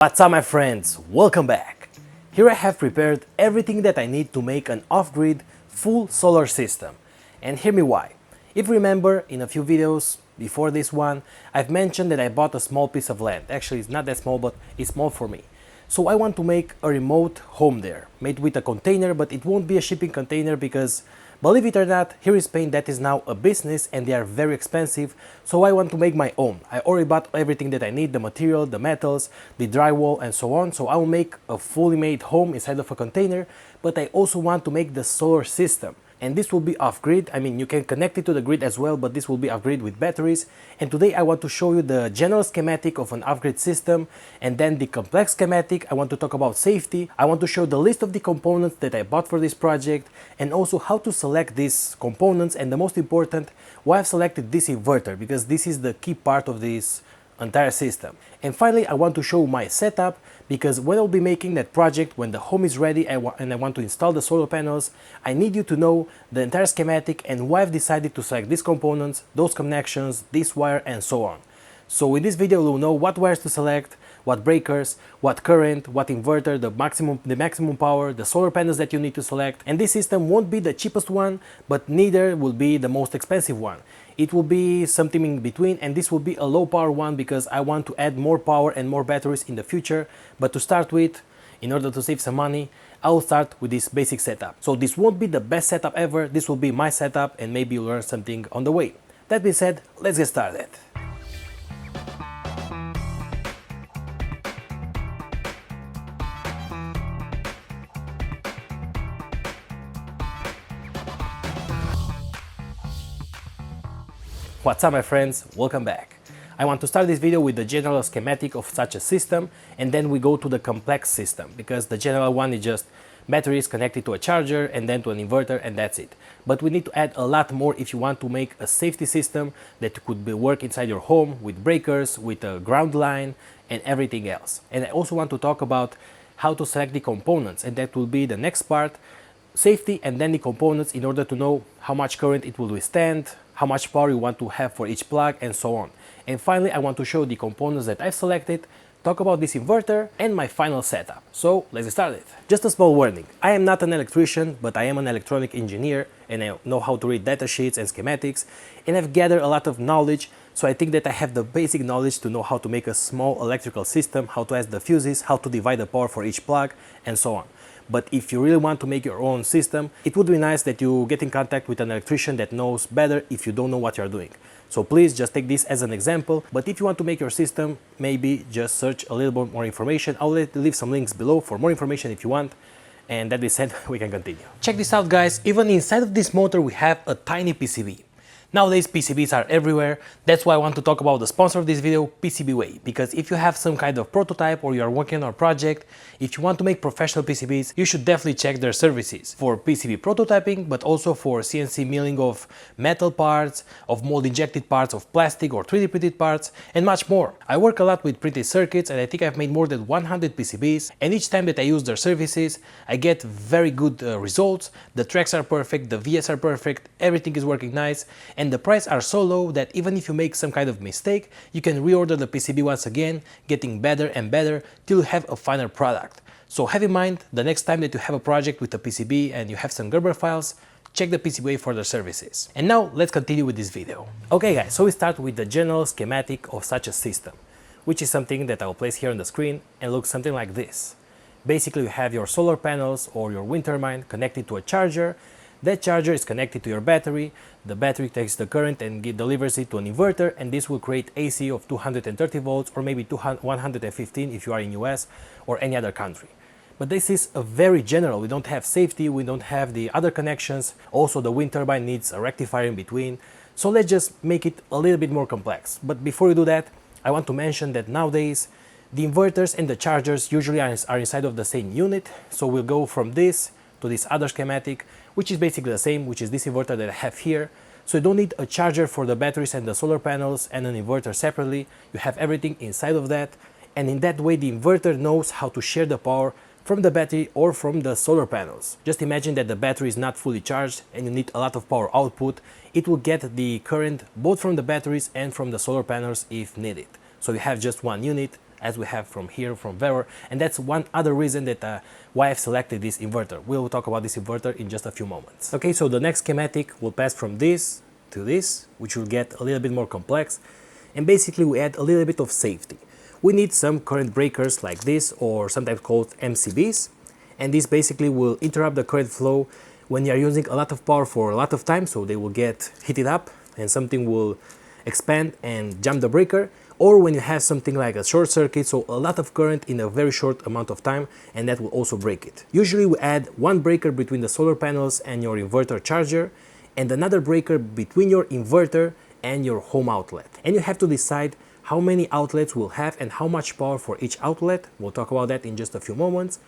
What's up my friends, welcome back! Here I have prepared everything that I need to make an off-grid full solar system. And hear me why. If you remember, in a few videos before this one, I've mentioned that I bought a small piece of land. Actually it's not that small, but it's small for me. So I want to make a remote home there, made with a container, but it won't be a shipping container because, believe it or not, here in Spain that is now a business and they are very expensive, so I want to make my own. I already bought everything that I need, the material, the metals, the drywall and so on, so I will make a fully made home inside of a container, but I also want to make the solar system. And this will be off-grid. I mean, you can connect it to the grid as well, but this will be off-grid with batteries. And today I want to show you the general schematic of an off-grid system, and then the complex schematic. I want to talk about safety. I want to show the list of the components that I bought for this project, and also how to select these components, and the most important, why I've selected this inverter, because this is the key part of this entire system. And finally, I want to show my setup, because when I'll be making that project, when the home is ready and I want to install the solar panels, I need you to know the entire schematic and why I've decided to select these components, those connections, this wire and so on. So in this video you'll know what wires to select, what breakers, what current, what inverter, the maximum power, the solar panels that you need to select. And this system won't be the cheapest one, but neither will be the most expensive one. It will be something in between, and this will be a low power one because I want to add more power and more batteries in the future. But to start with, in order to save some money, I will start with this basic setup. So this won't be the best setup ever, this will be my setup and maybe you'll learn something on the way. That being said, let's get started. What's up my friends, welcome back. I want to start this video with the general schematic of such a system, and then we go to the complex system, because the general one is just batteries connected to a charger and then to an inverter, and that's it. But we need to add a lot more if you want to make a safety system that could work inside your home with breakers, with a ground line and everything else. And I also want to talk about how to select the components, and that will be the next part. Safety and then the components in order to know how much current it will withstand, how much power you want to have for each plug and so on. And finally I want to show the components that I've selected, talk about this inverter and my final setup. So let's get started. Just a small warning, I am not an electrician, but I am an electronic engineer and I know how to read datasheets and schematics, and I've gathered a lot of knowledge, so I think that I have the basic knowledge to know how to make a small electrical system, how to add the fuses, how to divide the power for each plug and so on. But if you really want to make your own system, it would be nice that you get in contact with an electrician that knows better if you don't know what you're doing. So please just take this as an example, but if you want to make your system, maybe just search a little bit more information. I'll leave some links below for more information if you want. And that being said, we can continue. Check this out guys, even inside of this motor we have a tiny PCB. Nowadays PCBs are everywhere, that's why I want to talk about the sponsor of this video, PCBWay, because if you have some kind of prototype or you are working on a project, if you want to make professional PCBs, you should definitely check their services for PCB prototyping, but also for CNC milling of metal parts, of mold injected parts of plastic or 3D printed parts, and much more. I work a lot with printed circuits and I think I've made more than 100 PCBs, and each time that I use their services, I get very good results. The tracks are perfect, the VS are perfect, everything is working nice, and the prices are so low that even if you make some kind of mistake, you can reorder the PCB once again, getting better and better till you have a final product. So have in mind, the next time that you have a project with a PCB and you have some Gerber files, check the PCBWay for their services. And now let's continue with this video. Okay guys, so we start with the general schematic of such a system, which is something that I'll place here on the screen and looks something like this. Basically you have your solar panels or your wind turbine connected to a charger. That charger is connected to your battery, the battery takes the current and delivers it to an inverter, and this will create AC of 230 volts or maybe 115 if you are in US or any other country. But this is a very general, we don't have safety, we don't have the other connections, also the wind turbine needs a rectifier in between, so let's just make it a little bit more complex. But before we do that, I want to mention that nowadays the inverters and the chargers usually are inside of the same unit, so we'll go from this to this other schematic, which is basically the same, which is this inverter that I have here. So you don't need a charger for the batteries and the solar panels and an inverter separately. You have everything inside of that, and in that way the inverter knows how to share the power from the battery or from the solar panels. Just imagine that the battery is not fully charged and you need a lot of power output. It will get the current both from the batteries and from the solar panels if needed. So you have just one unit as we have from here from Vero, and that's one other reason that why I've selected this inverter. We'll talk about this inverter in just a few moments. Okay, so the next schematic will pass from this to this, which will get a little bit more complex, and basically we add a little bit of safety. We need some current breakers like this, or sometimes called MCBs, and this basically will interrupt the current flow when you are using a lot of power for a lot of time, so they will get heated up and something will expand and jump the breaker, or when you have something like a short circuit, so a lot of current in a very short amount of time, and that will also break it. Usually we add one breaker between the solar panels and your inverter charger, and another breaker between your inverter and your home outlet. And you have to decide how many outlets we'll have and how much power for each outlet. We'll talk about that in just a few moments.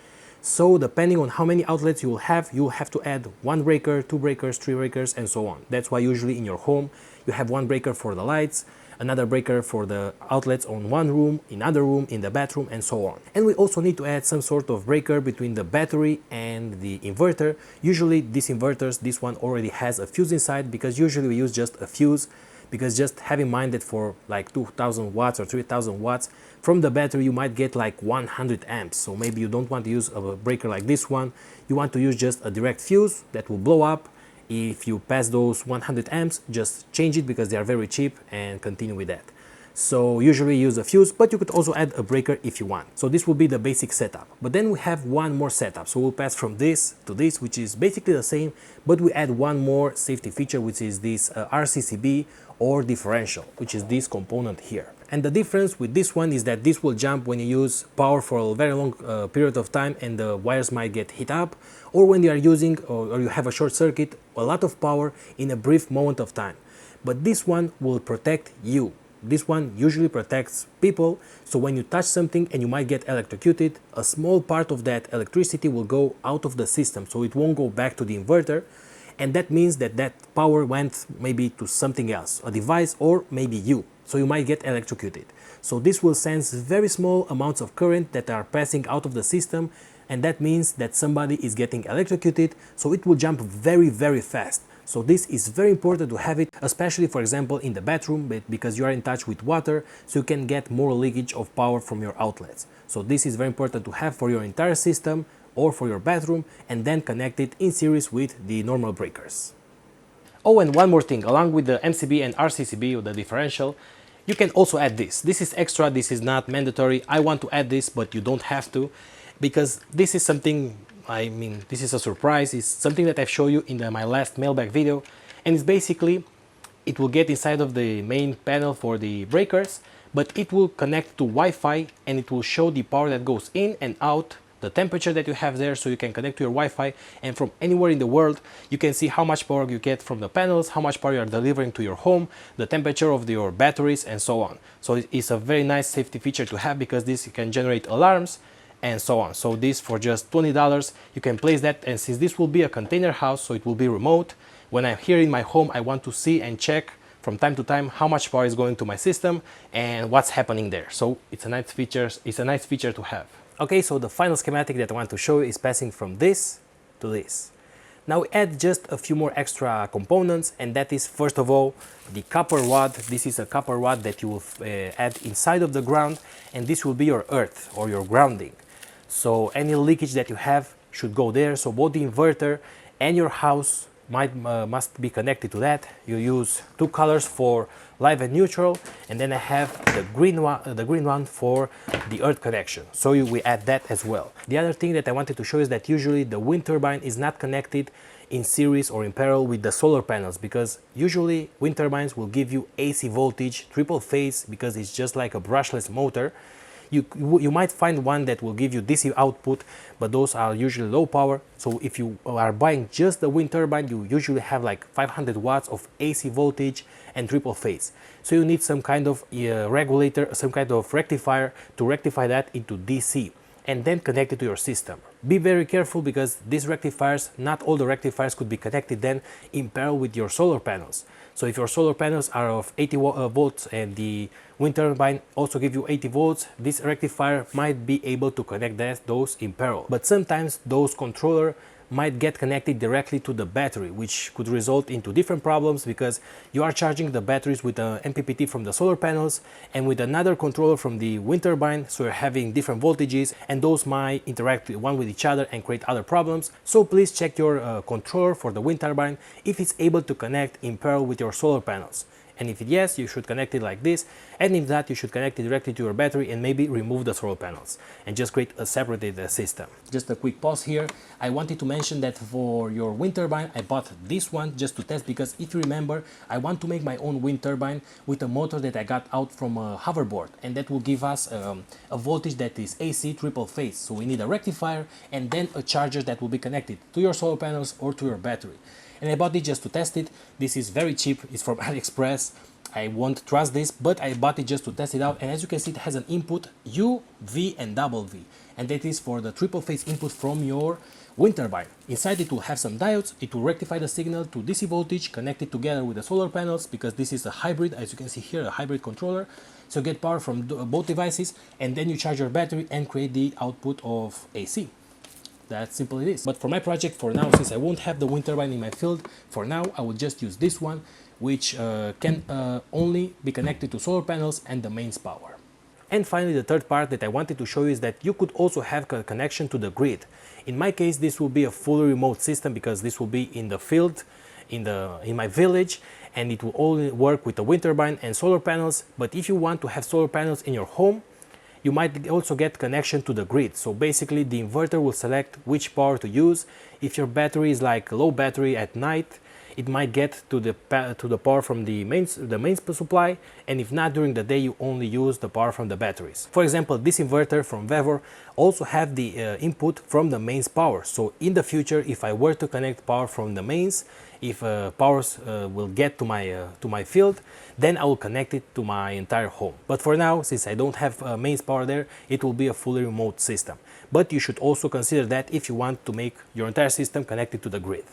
So depending on how many outlets you will have to add one breaker, two breakers, three breakers, and so on. That's why usually in your home you have one breaker for the lights, another breaker for the outlets on one room, in another room, in the bathroom, and so on. And we also need to add some sort of breaker between the battery and the inverter. Usually these inverters, this one already has a fuse inside, because usually we use just a fuse, because just have in mind that for like 2000 watts or 3000 watts from the battery you might get like 100 amps. So maybe you don't want to use a breaker like this one, you want to use just a direct fuse that will blow up. If you pass those 100 amps, just change it because they are very cheap and continue with that. So usually use a fuse, but you could also add a breaker if you want. So this will be the basic setup. But then we have one more setup. So we'll pass from this to this, which is basically the same, but we add one more safety feature, which is this RCCB or differential, which is this component here. And the difference with this one is that this will jump when you use power for a very long period of time and the wires might get heat up, or when you are using or you have a short circuit, a lot of power in a brief moment of time. But this one will protect you. This one usually protects people, so when you touch something and you might get electrocuted, a small part of that electricity will go out of the system, so it won't go back to the inverter, and that means that that power went maybe to something else, a device, or maybe you, so you might get electrocuted. So this will sense very small amounts of current that are passing out of the system, and that means that somebody is getting electrocuted, so it will jump very, very fast. So this is very important to have it, especially for example in the bathroom, because you are in touch with water, so you can get more leakage of power from your outlets. So this is very important to have for your entire system or for your bathroom, and then connect it in series with the normal breakers. Oh, and one more thing, along with the MCB and RCCB or the differential, you can also add this. This is extra, this is not mandatory. I want to add this, but you don't have to, because this is something, I mean, this is a surprise. It's something that I've shown you in my last mailbag video, and it's basically, it will get inside of the main panel for the breakers, but it will connect to Wi-Fi, and it will show the power that goes in and out, the temperature that you have there, so you can connect to your Wi-Fi, and from anywhere in the world you can see how much power you get from the panels, how much power you are delivering to your home, the temperature of your batteries, and so on. So it's a very nice safety feature to have, because this can generate alarms and so on. So this, for just $20, you can place that, and since this will be a container house, so it will be remote, when I'm here in my home I want to see and check from time to time how much power is going to my system and what's happening there. So it's a nice feature to have. Okay, so the final schematic that I want to show you is passing from this to this. Now we add just a few more extra components, and that is, first of all, the copper rod. This is a copper rod that you will add inside of the ground, and this will be your earth or your grounding. So any leakage that you have should go there. So both the inverter and your house must be connected to that. You use two colors for live and neutral, and then I have the green one for the earth connection. So we add that as well. The other thing that I wanted to show is that usually the wind turbine is not connected in series or in parallel with the solar panels, because usually wind turbines will give you AC voltage, triple phase, because it's just like a brushless motor. You might find one that will give you DC output, but those are usually low power. So if you are buying just the wind turbine, you usually have like 500 watts of AC voltage and triple phase. So you need some kind of regulator, some kind of rectifier to rectify that into DC, and then connect it to your system. Be very careful, because these rectifiers, not all the rectifiers could be connected then in parallel with your solar panels. So if your solar panels are of 80 volts and the wind turbine also give you 80 volts, this rectifier might be able to connect those in parallel. But sometimes those controllers might get connected directly to the battery, which could result into different problems because you are charging the batteries with an MPPT from the solar panels and with another controller from the wind turbine, so you're having different voltages and those might interact one with each other and create other problems. So please check your controller for the wind turbine if it's able to connect in parallel with your solar panels. And if yes, you should connect it like this, and if not, you should connect it directly to your battery and maybe remove the solar panels and just create a separated system. Just a quick pause here. I wanted to mention that for your wind turbine, I bought this one just to test because if you remember, I want to make my own wind turbine with a motor that I got out from a hoverboard, and that will give us a voltage that is AC triple phase. So we need a rectifier and then a charger that will be connected to your solar panels or to your battery. And I bought it just to test it. This is very cheap, it's from AliExpress. I won't trust this, but I bought it just to test it out. And as you can see, it has an input U, V and double V. And that is for the triple phase input from your wind turbine. Inside it will have some diodes. It will rectify the signal to DC voltage, connect it together with the solar panels because this is a hybrid, as you can see here, a hybrid controller. So get power from both devices and then you charge your battery and create the output of AC. That simple it is. But for my project, for now, since I won't have the wind turbine in my field, for now I will just use this one, which can only be connected to solar panels and the mains power. And finally, the third part that I wanted to show you is that you could also have a connection to the grid. In my case, this will be a fully remote system because this will be in the field, in my village, and it will only work with the wind turbine and solar panels. But if you want to have solar panels in your home, you might also get connection to the grid. So basically the inverter will select which power to use. If your battery is like low battery at night, it might get to the power from the mains supply, and if not, during the day you only use the power from the batteries. For example, this inverter from Vevor also have the input from the mains power. So in the future, if I were to connect power from the mains, if powers will get to my field, then I will connect it to my entire home. But for now, since I don't have mains power there, it will be a fully remote system. But you should also consider that if you want to make your entire system connected to the grid.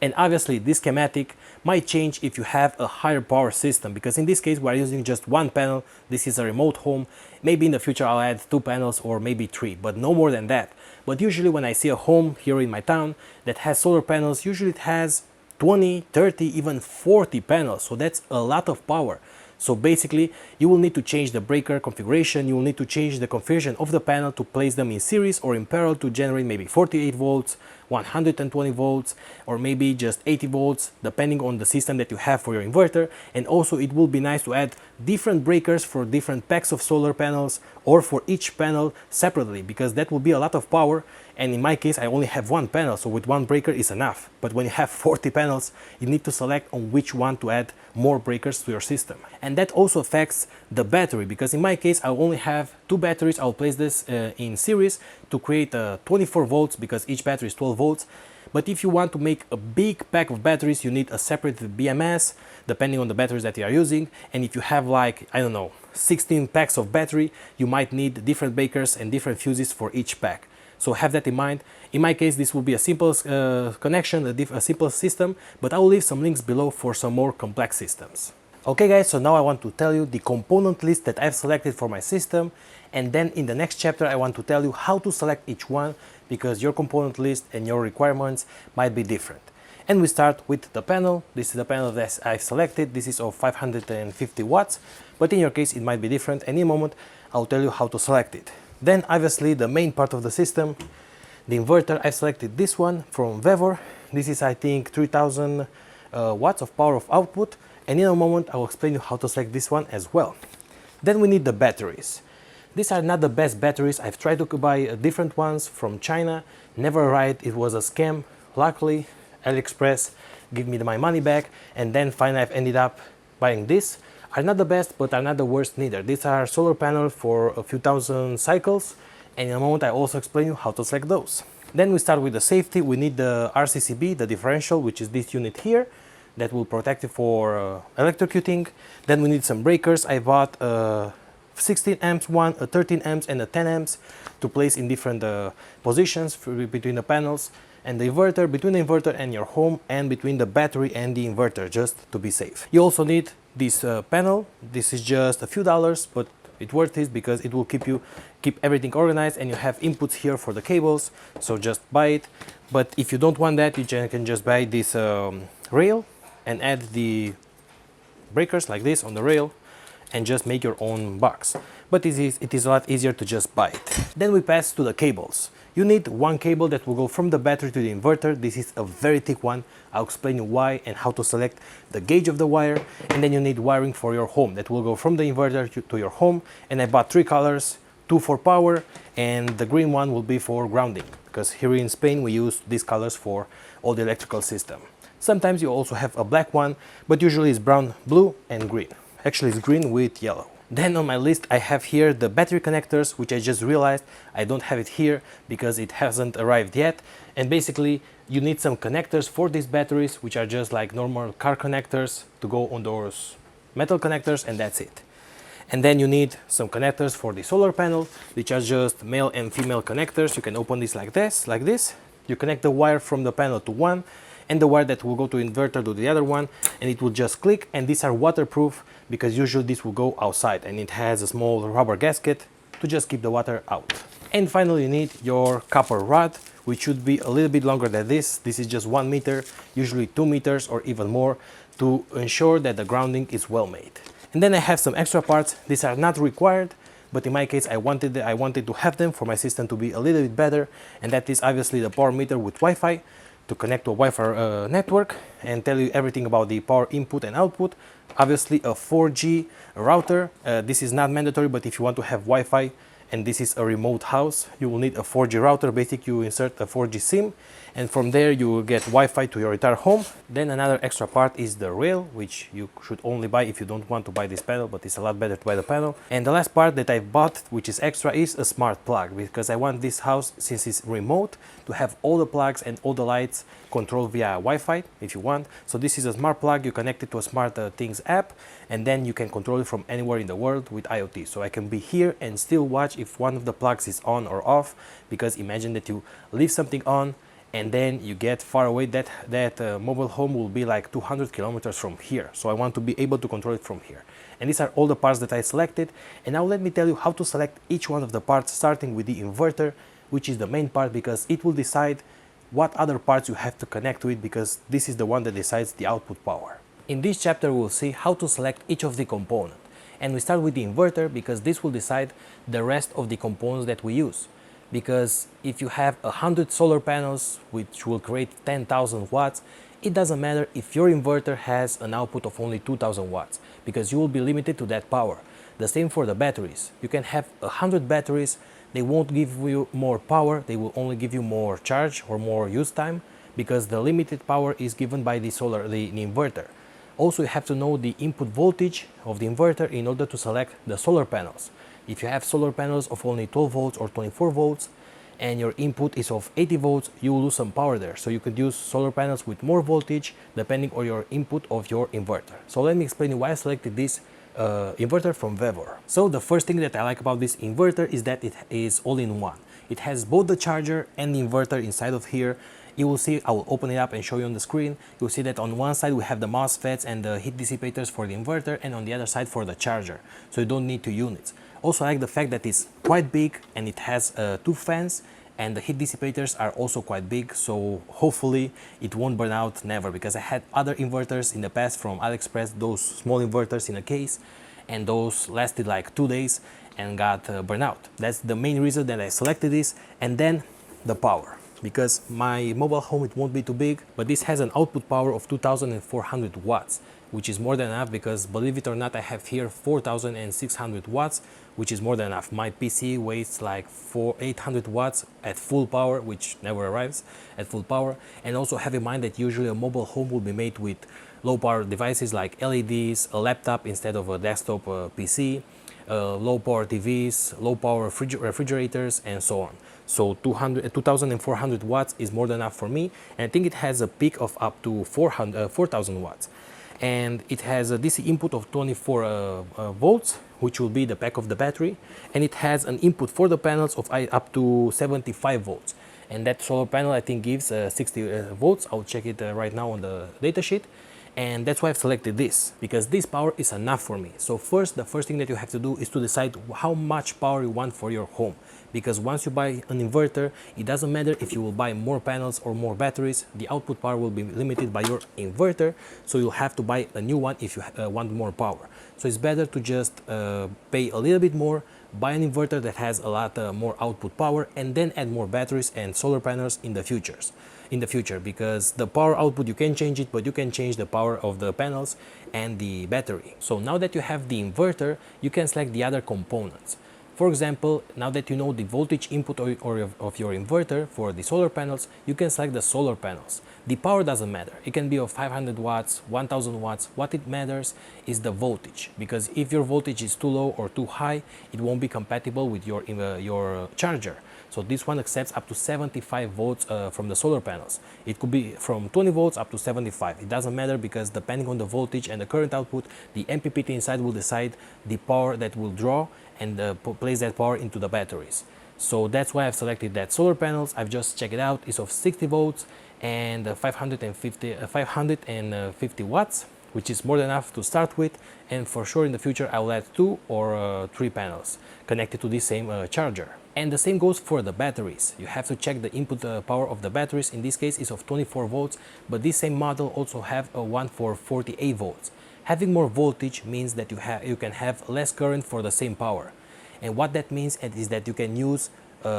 And obviously this schematic might change if you have a higher power system, because in this case we are using just one panel. This is a remote home. Maybe in the future I'll add 2 panels or maybe 3, but no more than that. But usually when I see a home here in my town that has solar panels, usually it has 20, 30, even 40 panels. So that's a lot of power. So basically you will need to change the breaker configuration, you will need to change the configuration of the panel to place them in series or in parallel to generate maybe 48 volts, 120 volts, or maybe just 80 volts, depending on the system that you have for your inverter. And also it will be nice to add different breakers for different packs of solar panels or for each panel separately, because that will be a lot of power. And in my case, I only have one panel, so with one breaker is enough. But when you have 40 panels, you need to select on which one to add more breakers to your system. And that also affects the battery, because in my case, I only have 2 batteries. I'll place this in series to create 24 volts, because each battery is 12 volts. But if you want to make a big pack of batteries, you need a separate BMS, depending on the batteries that you are using. And if you have like, I don't know, 16 packs of battery, you might need different breakers and different fuses for each pack. So have that in mind. In my case, this will be a simple connection, a simple system, but I will leave some links below for some more complex systems. Okay guys, so now I want to tell you the component list that I've selected for my system, and then in the next chapter I want to tell you how to select each one, because your component list and your requirements might be different. And we start with the panel. This is the panel that I've selected. This is of 550 watts, but in your case it might be different, and in a moment I'll tell you how to select it. Then obviously the main part of the system, the inverter. I selected this one from Vevor. This is I think 3000 watts of power of output, and in a moment I will explain you how to select this one as well. Then we need the batteries. These are not the best batteries. I've tried to buy different ones from China, never right, it was a scam. Luckily AliExpress give me my money back, and then finally I've ended up buying this. Are not the best, but are not the worst neither. These are solar panels for a few thousand cycles, and in a moment I also explain you how to select those. Then we start with the safety. We need the RCCB, the differential, which is this unit here, that will protect you for electrocuting. Then we need some breakers. I bought a 16 amps one, a 13 amps and a 10 amps to place in different positions between the panels, and the inverter, between the inverter and your home, and between the battery and the inverter, just to be safe. You also need this panel. This is just a few dollars, but It's worth it because it will keep everything organized, and you have inputs here for the cables, so just buy it. But if you don't want that, you can just buy this rail and add the breakers like this on the rail and just make your own box. But it is a lot easier to just buy it. Then we pass to the cables. You need one cable that will go from the battery to the inverter. This is a very thick one. I'll explain you why and how to select the gauge of the wire. And then you need wiring for your home that will go from the inverter to your home. And I bought 3 colors, 2 for power, and the green one will be for grounding, because here in Spain we use these colors for all the electrical system. Sometimes you also have a black one, but usually it's brown, blue and green. Actually it's green with yellow. Then on my list I have here the battery connectors, which I just realized I don't have it here because it hasn't arrived yet. And basically you need some connectors for these batteries, which are just like normal car connectors to go on those metal connectors, and that's it. And then you need some connectors for the solar panel, which are just male and female connectors. You can open this like this. You connect the wire from the panel to one, and the wire that will go to inverter to the other one, and it will just click. And these are waterproof because usually this will go outside, and it has a small rubber gasket to just keep the water out. And finally you need your copper rod, which should be a little bit longer than this. This is just 1 meter, usually 2 meters or even more, to ensure that the grounding is well made. And then I have some extra parts. These are not required, but in my case I wanted to have them for my system to be a little bit better, and that is obviously the power meter with Wi-Fi to connect to a Wi-Fi network and tell you everything about the power input and output. Obviously a 4G router. This is not mandatory, but if you want to have Wi-Fi and this is a remote house, you will need a 4G router. Basically you insert a 4G SIM, and from there you will get Wi-Fi to your entire home. Then another extra part is the rail, which you should only buy if you don't want to buy this panel, but it's a lot better to buy the panel. And the last part that I bought, which is extra, is a smart plug, because I want this house, since it's remote, to have all the plugs and all the lights controlled via Wi-Fi if you want. So this is a smart plug. You connect it to a Smart Things app, and then you can control it from anywhere in the world with IoT. So I can be here and still watch if one of the plugs is on or off, because imagine that you leave something on and then you get far away. That mobile home will be like 200 kilometers from here. So I want to be able to control it from here. And these are all the parts that I selected. And now let me tell you how to select each one of the parts, starting with the inverter, which is the main part, because it will decide what other parts you have to connect to it, because this is the one that decides the output power. In this chapter we'll see how to select each of the components. And we start with the inverter, because this will decide the rest of the components that we use. Because if you have 100 solar panels which will create 10,000 watts, it doesn't matter if your inverter has an output of only 2,000 watts, because you will be limited to that power. The same for the batteries. You can have 100 batteries, they won't give you more power, they will only give you more charge or more use time, because the limited power is given by the inverter. Also, you have to know the input voltage of the inverter in order to select the solar panels. If you have solar panels of only 12 volts or 24 volts and your input is of 80 volts, you will lose some power there. So you could use solar panels with more voltage depending on your input of your inverter. So let me explain you why I selected this inverter from Vevor. So the first thing that I like about this inverter is that it is all-in-one. It has both the charger and the inverter inside of here. You will see, I will open it up and show you on the screen. You'll see that on one side we have the MOSFETs and the heat dissipators for the inverter, and on the other side for the charger. So you don't need 2 units. Also, I like the fact that it's quite big and it has 2 fans, and the heat dissipators are also quite big, so hopefully it won't burn out never, because I had other inverters in the past from AliExpress, those small inverters in a case, and those lasted like 2 days and got burned out. That's the main reason that I selected this. And then the power, because my mobile home, it won't be too big, but this has an output power of 2,400 watts, which is more than enough, because believe it or not, I have here 4,600 watts, which is more than enough. My PC weighs like 800 watts at full power, which never arrives at full power. And also have in mind that usually a mobile home will be made with low power devices like LEDs, a laptop instead of a desktop PC, low power TVs, low power refrigerators, and so on. So 2,400 watts is more than enough for me, and I think it has a peak of up to 4,000 watts. And it has a DC input of 24 volts, which will be the pack of the battery, and it has an input for the panels of up to 75 volts. And that solar panel I think gives 60 volts. I'll check it right now on the datasheet. And that's why I've selected this, because this power is enough for me. So the first thing that you have to do is to decide how much power you want for your home. Because once you buy an inverter, it doesn't matter if you will buy more panels or more batteries, the output power will be limited by your inverter, so you'll have to buy a new one if you want more power. So it's better to just pay a little bit more, buy an inverter that has a lot more output power, and then add more batteries and solar panels in the future, because the power output you can change it, but you can change the power of the panels and the battery. So now that you have the inverter, you can select the other components. For example, now that you know the voltage input of your inverter for the solar panels, you can select the solar panels. The power doesn't matter. It can be of 500 watts, 1000 watts. What it matters is the voltage, because if your voltage is too low or too high, it won't be compatible with your charger. So this one accepts up to 75 volts from the solar panels. It could be from 20 volts up to 75. It doesn't matter, because depending on the voltage and the current output, the MPPT inside will decide the power that will draw and place that power into the batteries. So that's why I've selected that solar panels. I've just checked it out. It's of 60 volts and 550 watts, which is more than enough to start with. And for sure in the future I will add 2 or 3 panels connected to this same charger. And the same goes for the batteries. You have to check the input power of the batteries. In this case is of 24 volts, but this same model also have a one for 48 volts. Having more voltage means that you can have less current for the same power. And what that means is that you can use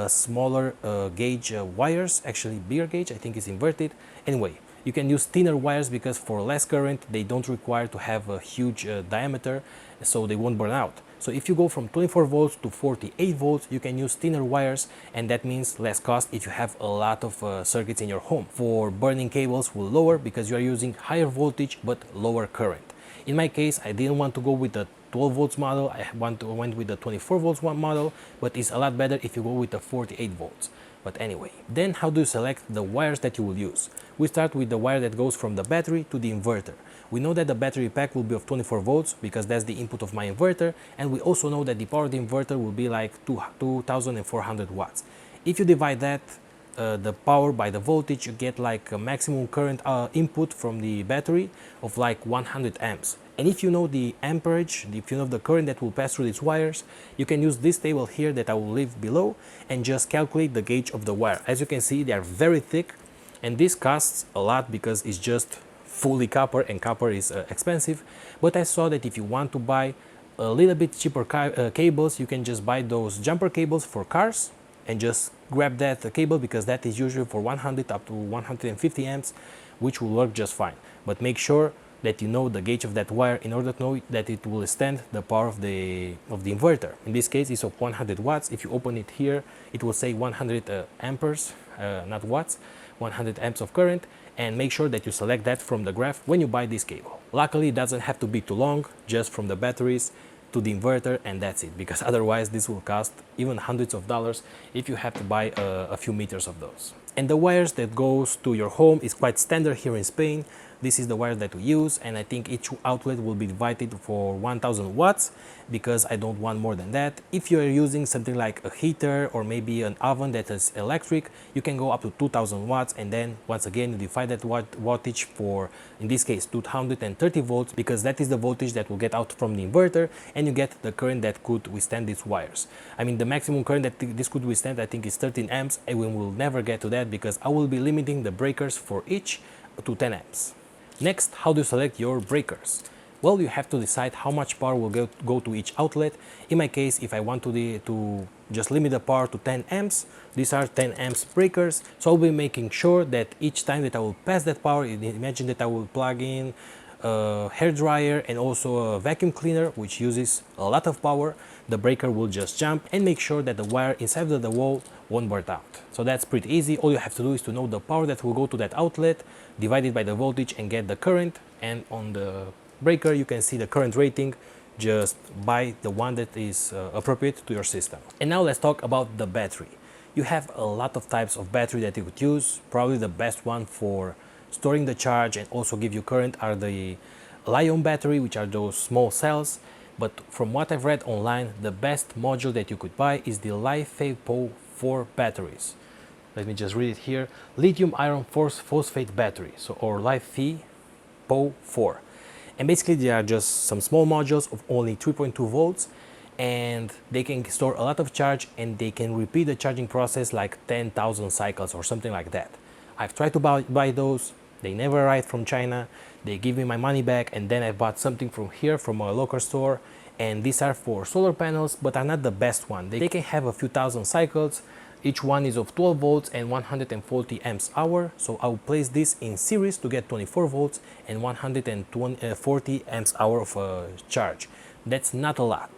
smaller gauge wires, actually bigger gauge, I think it's inverted. Anyway, you can use thinner wires, because for less current they don't require to have a huge diameter, so they won't burn out. So if you go from 24 volts to 48 volts, you can use thinner wires, and that means less cost if you have a lot of circuits in your home. For burning cables will lower, because you are using higher voltage but lower current. In my case, I didn't want to go with the 12 volts model, I went with the 24 volts model, but it's a lot better if you go with the 48 volts. But anyway, then how do you select the wires that you will use? We start with the wire that goes from the battery to the inverter. We know that the battery pack will be of 24 volts, because that's the input of my inverter, and we also know that the power of the inverter will be like 2400 watts. If you divide that the power by the voltage, you get like a maximum current input from the battery of like 100 amps. And if you know the amperage, if you know the current that will pass through these wires, you can use this table here that I will leave below and just calculate the gauge of the wire. As you can see, they are very thick, and this costs a lot because it's just fully copper, and copper is expensive. But I saw that if you want to buy a little bit cheaper cables, you can just buy those jumper cables for cars and just grab that cable, because that is usually for 100 up to 150 amps, which will work just fine. But make sure that you know the gauge of that wire in order to know that it will extend the power of the inverter. In this case it's of 100 watts. If you open it here, it will say 100 amperes, not watts, 100 amps of current, and make sure that you select that from the graph when you buy this cable. Luckily it doesn't have to be too long, just from the batteries to the inverter, and that's it, because otherwise this will cost even hundreds of dollars if you have to buy a few meters of those. And the wires that goes to your home is quite standard here in Spain. This is the wire that we use, and I think each outlet will be divided for 1000 watts, because I don't want more than that. If you are using something like a heater or maybe an oven that is electric, you can go up to 2000 watts, and then once again you divide that wattage for, in this case, 230 volts, because that is the voltage that will get out from the inverter, and you get the current that could withstand these wires. I mean, the maximum current that this could withstand, I think, is 13 amps, and we will never get to that because I will be limiting the breakers for each to 10 amps. Next, how do you select your breakers? Well, you have to decide how much power will go to each outlet. In my case, if I want to just limit the power to 10 amps, these are 10 amps breakers. So I'll be making sure that each time that I will pass that power, imagine that I will plug in a hair dryer and also a vacuum cleaner, which uses a lot of power, the breaker will just jump and make sure that the wire inside of the wall won't burn out. So that's pretty easy. All you have to do is to know the power that will go to that outlet, divide it by the voltage and get the current, and on the breaker you can see the current rating. Just buy the one that is appropriate to your system. And now let's talk about the battery. You have a lot of types of battery that you could use. Probably the best one for storing the charge and also give you current are the Li-ion battery, which are those small cells. But from what I've read online, the best module that you could buy is the LiFePO4 batteries. Let me just read it here. Lithium iron phosphate battery, or LiFe PO4. And basically they are just some small modules of only 3.2 volts, and they can store a lot of charge, and they can repeat the charging process like 10,000 cycles or something like that. I've tried to buy those, they never arrived from China, they give me my money back, and then I bought something from here from a local store, and these are for solar panels, but are not the best one. They can have a few thousand cycles. Each one is of 12 volts and 140 amps hour, so I'll place this in series to get 24 volts and 140 amps hour of charge. That's not a lot.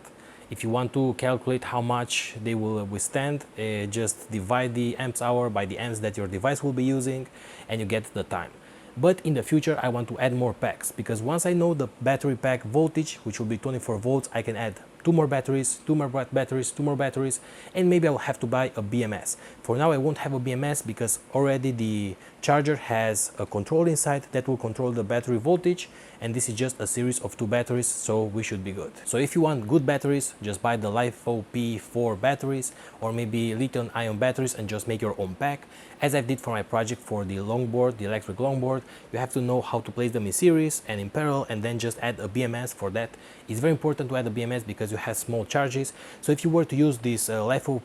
If you want to calculate how much they will withstand, just divide the amps hour by the amps that your device will be using, and you get the time. But in the future, I want to add more packs, because once I know the battery pack voltage, which will be 24 volts, I can add two more batteries, two more batteries, and maybe I will have to buy a BMS. For now, I won't have a BMS because already the charger has a control inside that will control the battery voltage, and this is just a series of two batteries, so we should be good. So if you want good batteries, just buy the LiFePO P4 batteries, or maybe lithium-ion batteries, and just make your own pack. As I did for my project for the longboard, the electric longboard, you have to know how to place them in series and in parallel, and then just add a BMS for that. It's very important to add a BMS because you have small charges. So if you were to use these LiFePO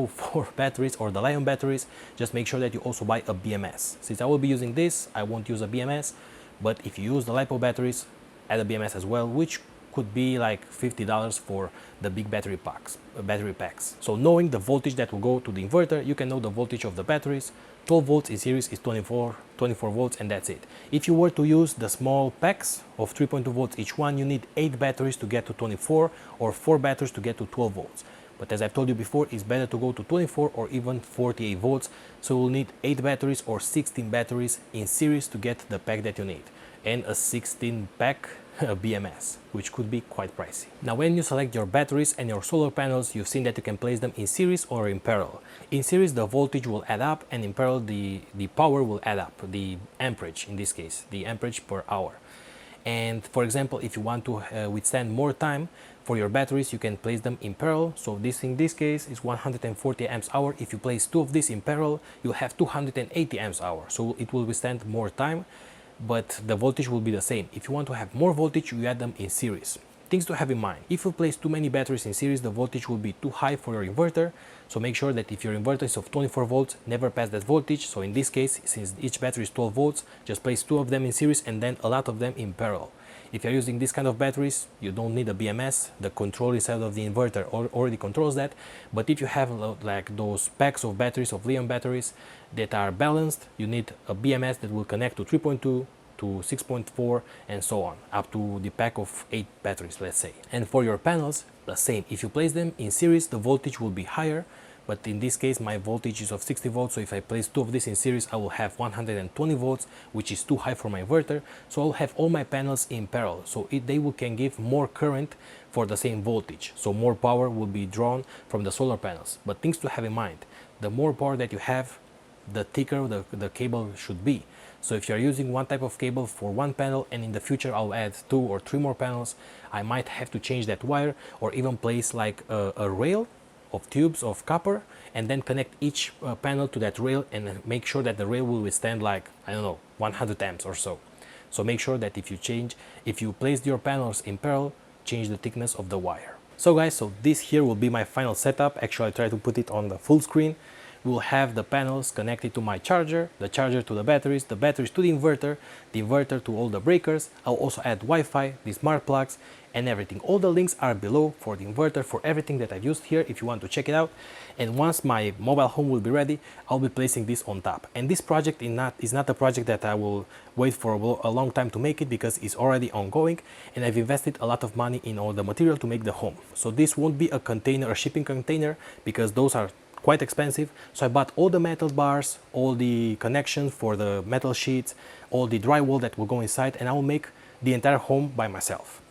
4 batteries or the Lion batteries, just make sure that you also buy a BMS. Since I will be using this, I won't use a BMS, but if you use the LiPo batteries, add a BMS as well, which could be like $50 for the big battery packs. So knowing the voltage that will go to the inverter, you can know the voltage of the batteries. 12 volts in series is 24 volts, and that's it. If you were to use the small packs of 3.2 volts each one, you need 8 batteries to get to 24, or 4 batteries to get to 12 volts. But as I've told you before, it's better to go to 24 or even 48 volts. So we'll need 8 batteries or 16 batteries in series to get the pack that you need. And a 16 pack BMS, which could be quite pricey. Now when you select your batteries and your solar panels, you've seen that you can place them in series or in parallel. In series the voltage will add up, and in parallel the power will add up, the amperage in this case, the amperage per hour. And for example, if you want to withstand more time for your batteries, you can place them in parallel. So this in this case is 140 amps hour. If you place two of these in parallel, you'll have 280 amps hour. So it will withstand more time, but the voltage will be the same. If you want to have more voltage, you add them in series. Things to have in mind: if you place too many batteries in series, the voltage will be too high for your inverter. So make sure that if your inverter is of 24 volts, never pass that voltage. So in this case, since each battery is 12 volts, just place 2 of them in series and then a lot of them in parallel. If you're using this kind of batteries, you don't need a BMS. The control inside of the inverter already controls that. But if you have like those packs of batteries, of Li-ion batteries that are balanced, you need a BMS that will connect to 3.2, to 6.4, and so on, up to the pack of 8 batteries, let's say. And for your panels, the same. If you place them in series, the voltage will be higher, but in this case my voltage is of 60 volts, so if I place 2 of these in series, I will have 120 volts, which is too high for my inverter. So I'll have all my panels in parallel, so can give more current for the same voltage, so more power will be drawn from the solar panels. But things to have in mind: the more power that you have, the thicker the cable should be. So if you're using one type of cable for one panel, and in the future I'll add 2 or 3 more panels, I might have to change that wire, or even place like a rail of tubes of copper, and then connect each panel to that rail, and make sure that the rail will withstand like, I don't know, 100 amps or so. So make sure that if you place your panels in parallel, change the thickness of the wire. So guys, so this here will be my final setup. Actually, I try to put it on the full screen. We'll have the panels connected to my charger, the charger to the batteries to the inverter to all the breakers. I'll also add Wi-Fi, the smart plugs, and everything. All the links are below for the inverter, for everything that I've used here, if you want to check it out. And once my mobile home will be ready, I'll be placing this on top. And this project is not a project that I will wait for a long time to make it, because it's already ongoing, and I've invested a lot of money in all the material to make the home. So this won't be a shipping container, because those are quite expensive. So I bought all the metal bars, all the connections for the metal sheets, all the drywall that will go inside, and I will make the entire home by myself.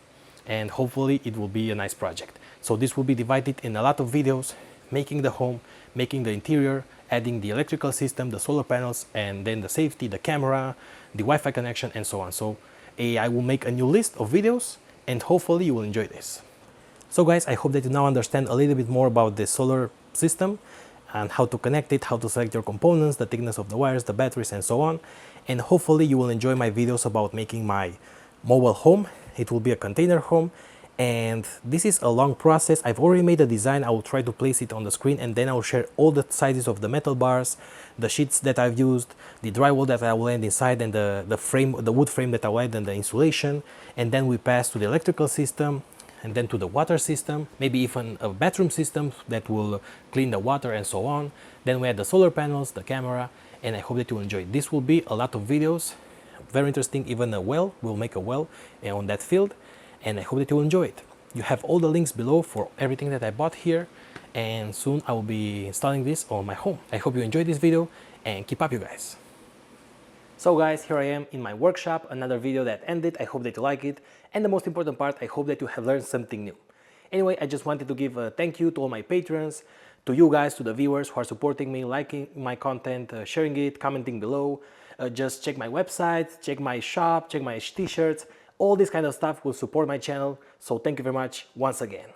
And hopefully it will be a nice project. So this will be divided in a lot of videos: making the home, making the interior, adding the electrical system, the solar panels, and then the safety, the camera, the Wi-Fi connection, and so on. So I will make a new list of videos, and hopefully you will enjoy this. So guys, I hope that you now understand a little bit more about the solar system. and how to connect it, how to select your components, the thickness of the wires, the batteries, and so on. And hopefully you will enjoy my videos about making my mobile home. It will be a container home, and this is a long process. I've already made a design. I will try to place it on the screen, and then I will share all the sizes of the metal bars, the sheets that I've used, the drywall that I will add inside, and the frame, the wood frame that I will add, and the insulation. And then we pass to the electrical system, and then to the water system, maybe even a bathroom system that will clean the water and so on. Then we add the solar panels, the camera, and I hope that you will enjoy. This will be a lot of videos, very interesting. Even a well, we'll make a well on that field, and I hope that you will enjoy it. You have all the links below for everything that I bought here, and soon I will be installing this on my home. I hope you enjoyed this video, and keep up, you guys. So guys, here I am in my workshop, another video that ended. I hope that you like it, and the most important part, I hope that you have learned something new. Anyway, I just wanted to give a thank you to all my patrons, to you guys, to the viewers who are supporting me, liking my content, sharing it, commenting below. Just check my website, check my shop, check my t-shirts. All this kind of stuff will support my channel, so thank you very much once again.